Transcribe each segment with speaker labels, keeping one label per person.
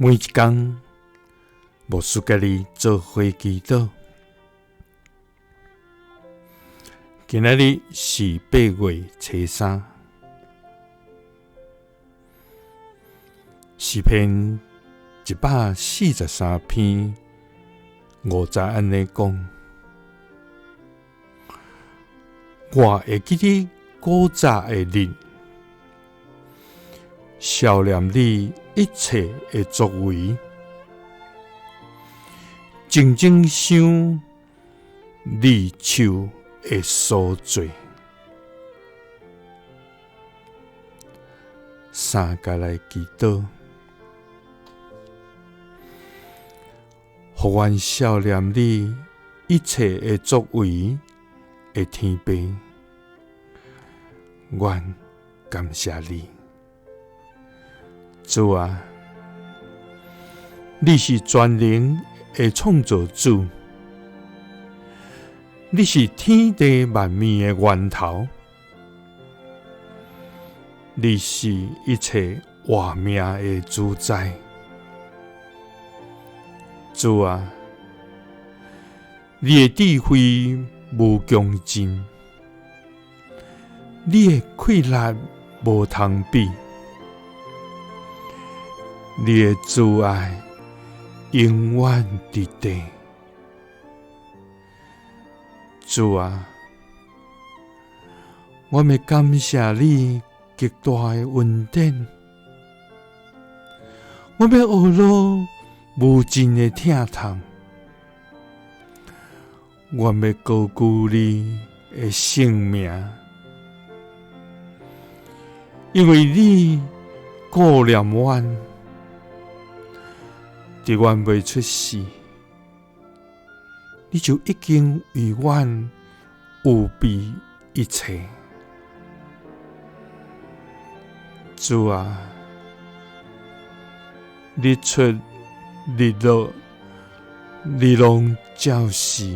Speaker 1: 每一天，牧师甲你做伙祈祷。今仔日是8月初3，诗篇143篇50安尼讲：我会记你古早的日，思念你一切的作为，静静想你手的所做。三甲来祈祷，互阮思念你一切的作为的天父，阮感谢你。主啊，你是全能的创造主，你是天地万物的源头，你是一切活命的主宰。主啊，你的智慧无穷尽，你的气力无通比。你的慈爱永远伫地。主啊，我要感谢你极大的恩典，我要学了无尽的疼痛，我要高举你的圣名，因为你顾念阮。伫阮未出世，你就已经为阮有备一切。主啊，日出日落，你拢照视。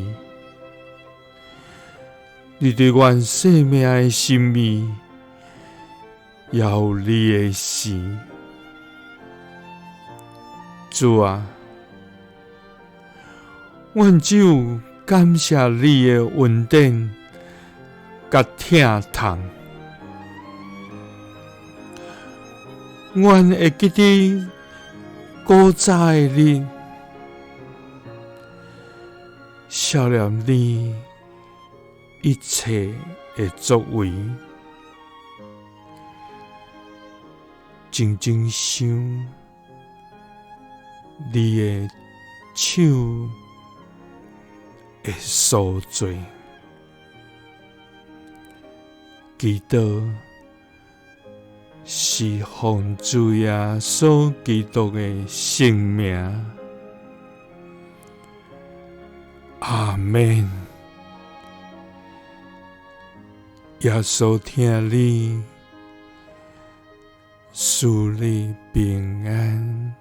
Speaker 1: 你对阮生命的心意，也有你的事。主啊，阮只有感谢你的恩典甲疼痛。阮会记得古早的日，思念你一切的作为，静静想你的手的所做。祈祷是奉主耶稣基督的圣名。阿们。耶稣听你，赐你平安。